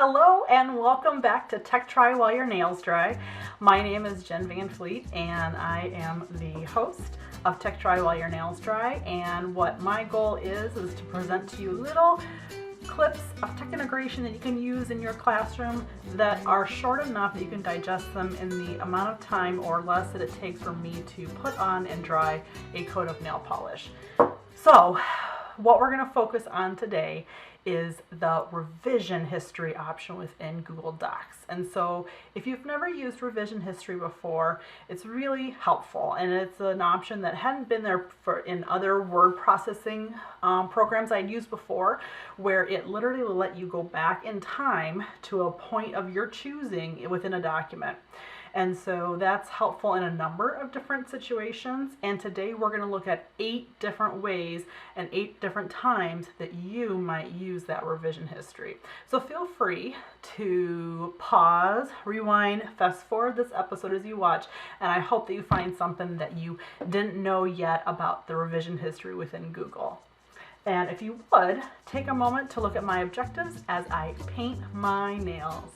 Hello and welcome back to Tech Try While Your Nails Dry. My name is Jen Van Fleet and I am the host of Tech Try While Your Nails Dry, and what my goal is to present to you little clips of tech integration that you can use in your classroom that are short enough that you can digest them in the amount of time or less that it takes for me to put on and dry a coat of nail polish. So what we're going to focus on today is the revision history option within Google Docs. And so if you've never used revision history before, it's really helpful, and it's an option that hadn't been there in other word processing programs I'd used before, where it literally will let you go back in time to a point of your choosing within a document. And so that's helpful in a number of different situations. And today we're going to look at 8 different ways and 8 different times that you might use that revision history. So feel free to pause, rewind, fast forward this episode as you watch, and I hope that you find something that you didn't know yet about the revision history within Google. And if you would, take a moment to look at my objectives as I paint my nails.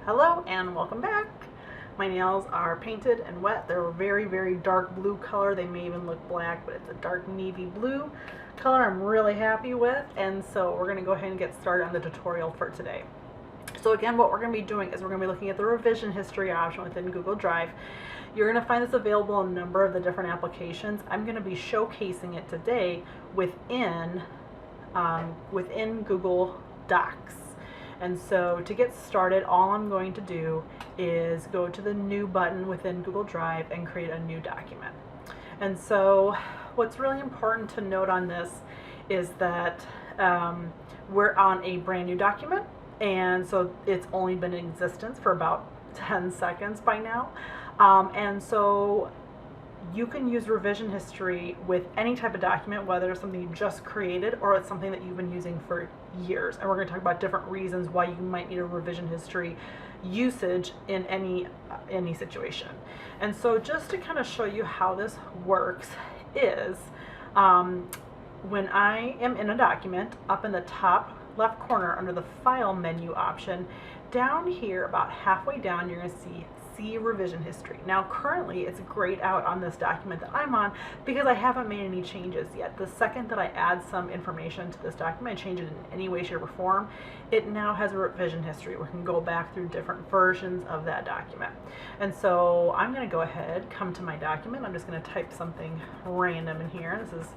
Hello and welcome back. My nails are painted and wet. They're a very, very dark blue color. They may even look black, but it's a dark navy blue color I'm really happy with. And so we're going to go ahead and get started on the tutorial for today. So again, what we're going to be doing is we're going to be looking at the revision history option within Google Drive. You're going to find this available in a number of the different applications. I'm going to be showcasing it today within Google Docs. And so to get started, all I'm going to do is go to the new button within Google Drive and create a new document. And so what's really important to note on this is that we're on a brand new document, and so it's only been in existence for about 10 seconds by now. And so you can use revision history with any type of document, whether it's something you just created or it's something that you've been using for years. And we're going to talk about different reasons why you might need a revision history usage in any situation. And so just to kind of show you how this works is when I am in a document, up in the top left corner under the file menu option, down here about halfway down, you're going to see revision history. Now currently it's grayed out on this document that I'm on because I haven't made any changes yet. The second that I add some information to this document, change it in any way, shape, or form, it now has a revision history. We can go back through different versions of that document. And so I'm going to go ahead, come to my document. I'm just going to type something random in here. This is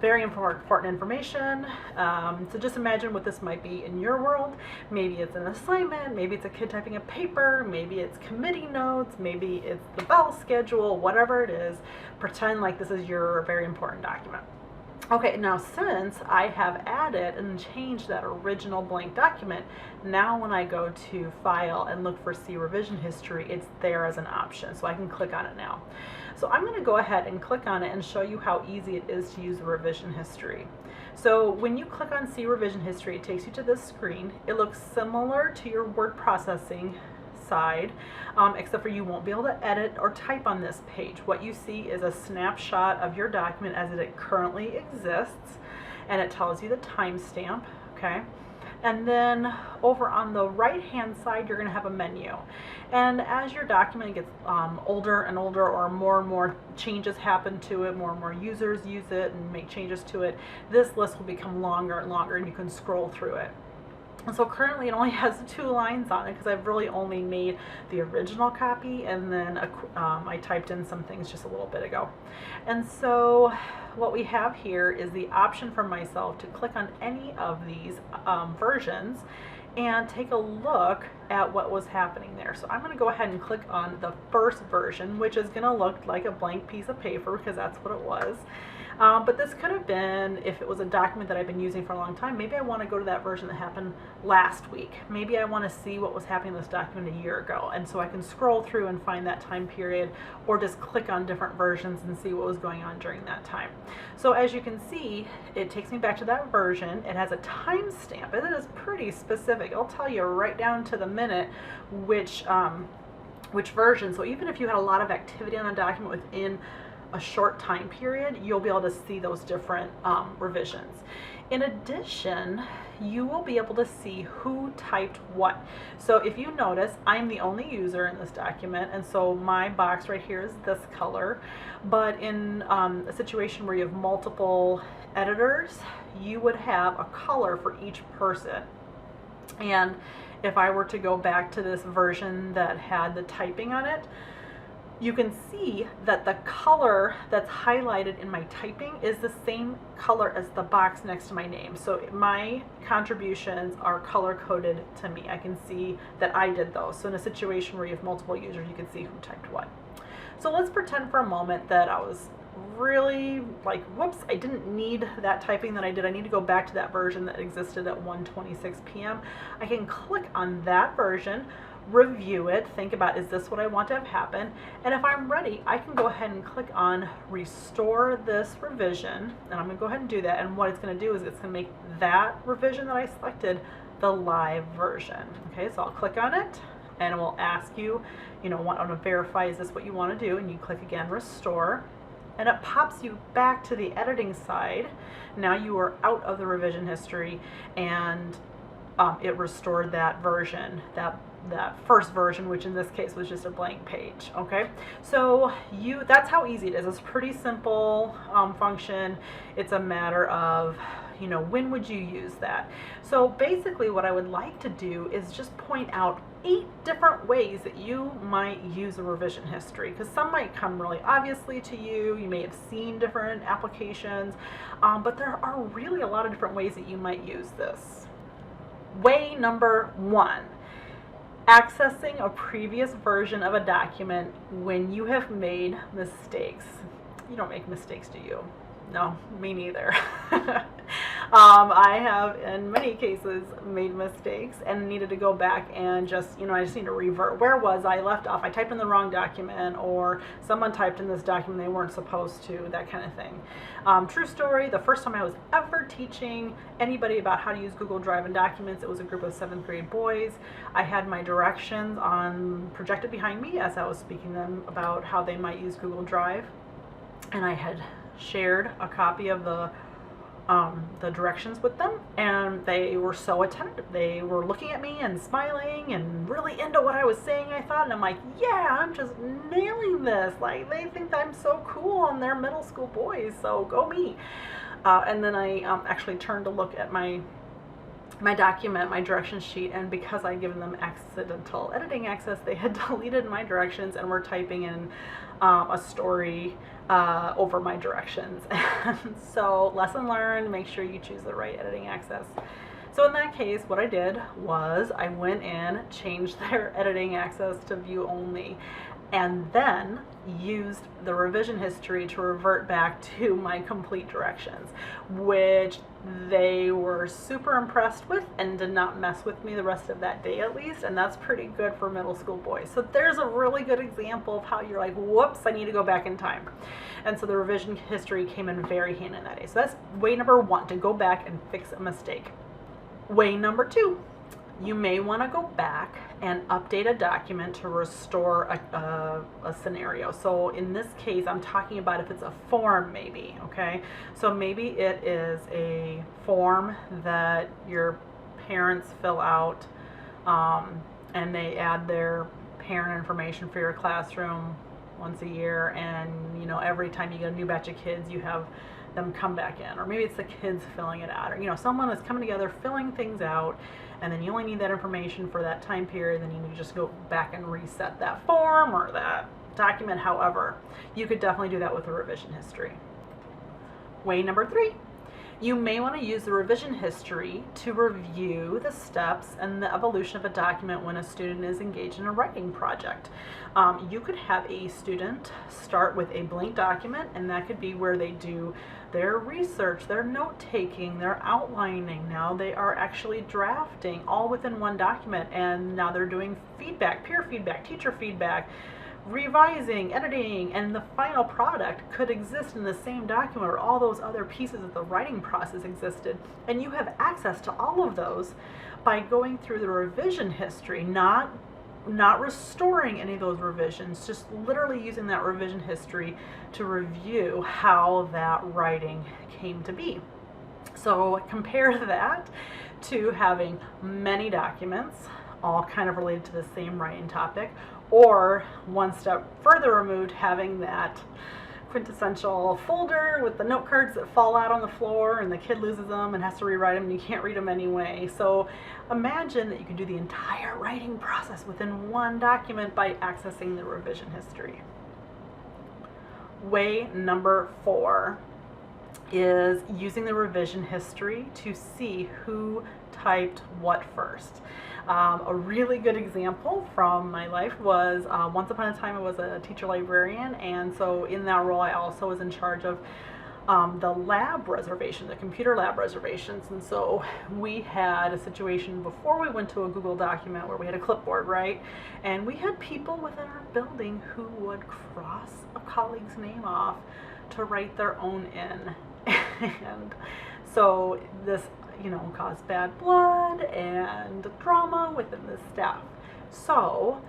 very important information. So just imagine what this might be in your world. Maybe it's an assignment, maybe it's a kid typing a paper, maybe it's committee notes, maybe it's the bell schedule, whatever it is. Pretend like this is your very important document. Okay, now since I have added and changed that original blank document, now when I go to File and look for See Revision History, it's there as an option, so I can click on it now. So I'm going to go ahead and click on it and show you how easy it is to use the revision history. So when you click on See Revision History, it takes you to this screen. It looks similar to your word processing side, except for you won't be able to edit or type on this page. What you see is a snapshot of your document as it currently exists, and it tells you the timestamp, okay? And then over on the right hand side, you're going to have a menu. And as your document gets older and older, or more and more changes happen to it, more and more users use it and make changes to it, this list will become longer and longer, and you can scroll through it. And so currently it only has 2 lines on it because I've really only made the original copy, and then I typed in some things just a little bit ago. And so what we have here is the option for myself to click on any of these versions and take a look at what was happening there. So I'm going to go ahead and click on the first version, which is going to look like a blank piece of paper because that's what it was. But this could have been, if it was a document that I've been using for a long time, maybe I want to go to that version that happened last week. Maybe I want to see what was happening in this document a year ago. And so I can scroll through and find that time period, or just click on different versions and see what was going on during that time. So as you can see, it takes me back to that version. It has a timestamp, and it is pretty specific. It'll tell you right down to the minute which version. So even if you had a lot of activity on a document within a short time period, you'll be able to see those different revisions. In addition, you will be able to see who typed what. So if you notice, I'm the only user in this document, and so my box right here is this color. But in a situation where you have multiple editors, you would have a color for each person. And if I were to go back to this version that had the typing on it, you can see that the color that's highlighted in my typing is the same color as the box next to my name. So my contributions are color coded to me. I can see that I did those. So in a situation where you have multiple users, you can see who typed what. So let's pretend for a moment that I was really like, whoops, I didn't need that typing that I did. I need to go back to that version that existed at 1:26 p.m. I can click on that version, review it, think about, is this what I want to have happen? And if I'm ready, I can go ahead and click on restore this revision, and I'm going to go ahead and do that. And what it's going to do is it's going to make that revision that I selected the live version. Okay, so I'll click on it, and it will ask you, want to verify, is this what you want to do? And you click again, restore. And it pops you back to the editing side. Now you are out of the revision history, and it restored that version, that first version, which in this case was just a blank page. Okay, so that's how easy it is. It's a pretty simple function. It's a matter of, when would you use that? So basically what I would like to do is just point out 8 different ways that you might use a revision history, because some might come really obviously to you. You may have seen different applications, but there are really a lot of different ways that you might use this. Way number 1, accessing a previous version of a document when you have made mistakes. You don't make mistakes, do you? No, me neither. I have in many cases made mistakes and needed to go back and just, I just need to revert. Where was I? Left off. I typed in the wrong document, or someone typed in this document they weren't supposed to, that kind of thing. True story, the first time I was ever teaching anybody about how to use Google Drive and documents, it was a group of 7th grade boys. I had my directions projected behind me as I was speaking to them about how they might use Google Drive, and I had shared a copy of the directions with them, and they were so attentive. They were looking at me and smiling and really into what I was saying, I thought, and I'm like, yeah, I'm just nailing this. Like, they think that I'm so cool, and they're middle school boys, so go me. And then I actually turned to look at my document, my directions sheet, and because I'd given them accidental editing access, they had deleted my directions and were typing in a story over my directions. So lesson learned, make sure you choose the right editing access. So in that case, what I did was I went in, changed their editing access to view only, and then used the revision history to revert back to my complete directions, which they were super impressed with and did not mess with me the rest of that day, at least, and that's pretty good for middle school boys. So there's a really good example of how you're like, whoops, I need to go back in time. And so the revision history came in very handy in that day. So that's way number 1, to go back and fix a mistake. Way number 2, you may want to go back and update a document to restore a scenario. So in this case, I'm talking about if it's a form, maybe, okay? So maybe it is a form that your parents fill out, and they add their parent information for your classroom once a year, and every time you get a new batch of kids, you have them come back in. Or maybe it's the kids filling it out, or someone is coming together filling things out, and then you only need that information for that time period. Then you need to just go back and reset that form or that document. However, you could definitely do that with a revision history. Way number 3, You may want to use the revision history to review the steps and the evolution of a document when a student is engaged in a writing project. You could have a student start with a blank document, and that could be where they do their research, their note-taking, their outlining. Now they are actually drafting all within one document, and now they're doing feedback, peer feedback, teacher feedback, revising, editing, and the final product could exist in the same document where all those other pieces of the writing process existed. And you have access to all of those by going through the revision history, not restoring any of those revisions, just literally using that revision history to review how that writing came to be. So compare that to having many documents, all kind of related to the same writing topic, or one step further removed, having that quintessential folder with the note cards that fall out on the floor and the kid loses them and has to rewrite them and you can't read them anyway. So imagine that you can do the entire writing process within one document by accessing the revision history. Way number 4 is using the revision history to see who typed what first. A really good example from my life was once upon a time I was a teacher librarian, and so in that role I also was in charge of the lab reservation, the computer lab reservations. And so we had a situation before we went to a Google document where we had a clipboard, right? And we had people within our building who would cross a colleague's name off to write their own in. And so this, caused bad blood and drama within the staff. So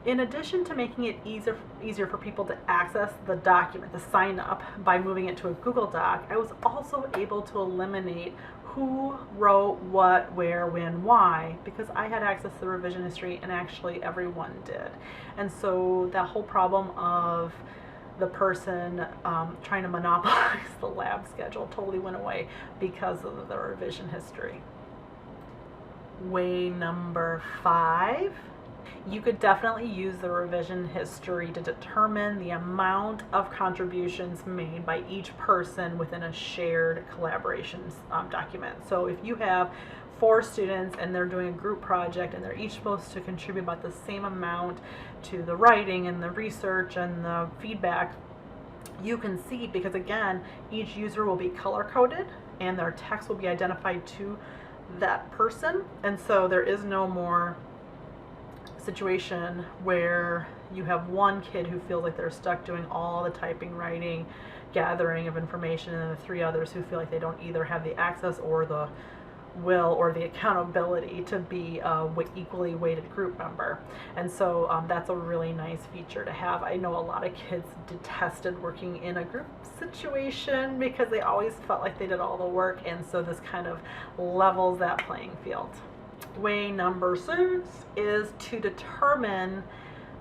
in addition to making it easier for people to access the document, the sign up, by moving it to a Google Doc, I was also able to eliminate who wrote what, where, when, why, because I had access to the revision history and actually everyone did. And so that whole problem of the person trying to monopolize the lab schedule totally went away because of the revision history. Way number 5, you could definitely use the revision history to determine the amount of contributions made by each person within a shared collaborations document. So if you have 4 students and they're doing a group project and they're each supposed to contribute about the same amount to the writing and the research and the feedback, you can see, because again, each user will be color coded and their text will be identified to that person. And so there is no more situation where you have one kid who feels like they're stuck doing all the typing, writing, gathering of information, and the 3 others who feel like they don't either have the access or the will or the accountability to be a equally weighted group member. And so that's a really nice feature to have. I know a lot of kids detested working in a group situation because they always felt like they did all the work, and so this kind of levels that playing field. Way number 6 is to determine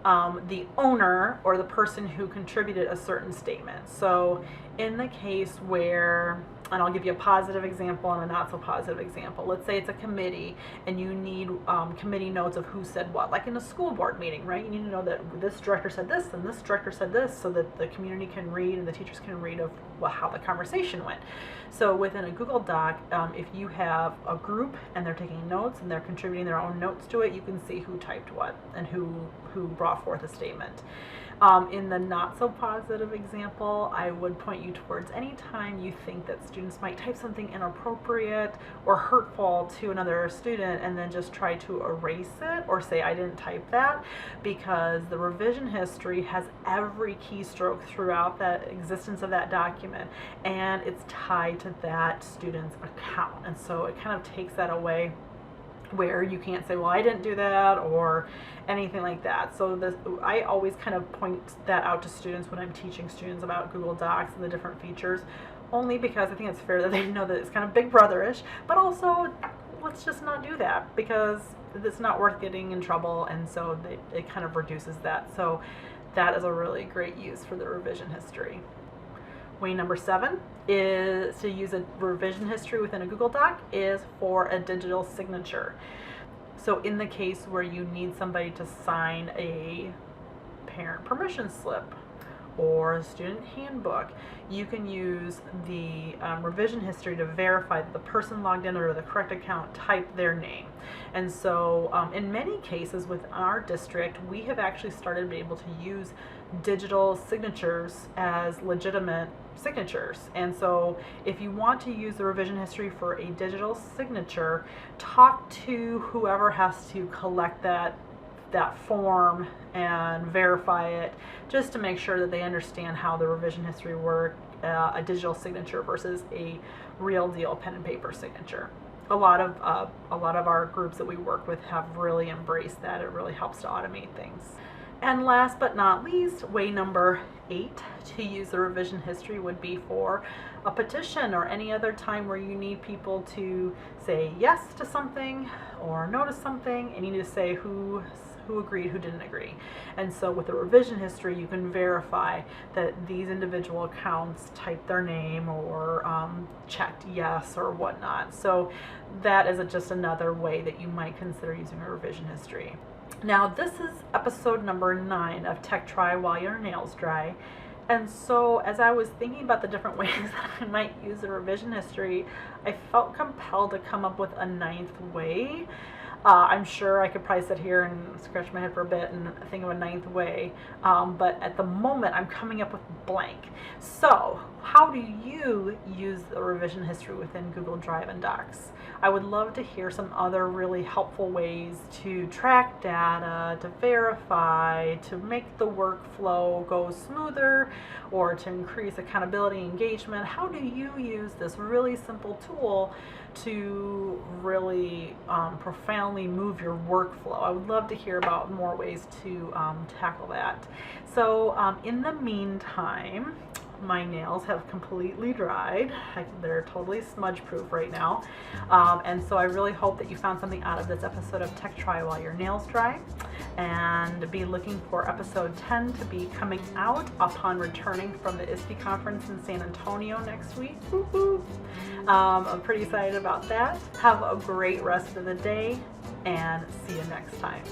the owner or the person who contributed a certain statement. So in the case where, and I'll give you a positive example and a not so positive example. Let's say it's a committee and you need committee notes of who said what, like in a school board meeting, right? You need to know that this director said this and this director said this so that the community can read and the teachers can read of how the conversation went. So within a Google Doc, if you have a group and they're taking notes and they're contributing their own notes to it, you can see who typed what and who brought forth a statement. In the not so positive example, I would point you towards any time you think that students might type something inappropriate or hurtful to another student and then just try to erase it or say I didn't type that, because the revision history has every keystroke throughout that existence of that document and it's tied to that student's account, and so it kind of takes that away where you can't say, well, I didn't do that or anything like that. So I always kind of point that out to students when I'm teaching students about Google Docs and the different features, only because I think it's fair that they know that it's kind of Big Brother-ish, but also let's just not do that because it's not worth getting in trouble, and so it kind of reduces that. So that is a really great use for the revision history. Way number 7 is to use a revision history within a Google Doc is for a digital signature. So in the case where you need somebody to sign a parent permission slip or a student handbook, you can use the revision history to verify that the person logged in under the correct account typed their name. And so in many cases with our district, we have actually started to be able to use digital signatures as legitimate signatures. And so if you want to use the revision history for a digital signature, talk to whoever has to collect that form and verify it, just to make sure that they understand how the revision history works, a digital signature versus a real deal pen and paper signature. A lot of our groups that we work with have really embraced that. It really helps to automate things. And last but not least, way number 8 to use the revision history would be for a petition or any other time where you need people to say yes to something or no to something, and you need to say who agreed, who didn't agree. And so with the revision history, you can verify that these individual accounts typed their name or checked yes or whatnot. So that is just another way that you might consider using a revision history. Now, this is episode number 9 of Tech Try While Your Nails Dry. And so as I was thinking about the different ways that I might use the revision history, I felt compelled to come up with a 9th way. I'm sure I could probably sit here and scratch my head for a bit and think of a 9th way, but at the moment I'm coming up with blank. So how do you use the revision history within Google Drive and Docs? I would love to hear some other really helpful ways to track data, to verify, to make the workflow go smoother, or to increase accountability and engagement. How do you use this really simple tool to really profoundly move your workflow? I would love to hear about more ways to tackle that. So in the meantime, my nails have completely dried. They're totally smudge proof right now. And so I really hope that you found something out of this episode of Tech Try While Your Nails Dry. And be looking for episode 10 to be coming out upon returning from the ISTE conference in San Antonio next week. Woo-hoo. I'm pretty excited about that. Have a great rest of the day and see you next time.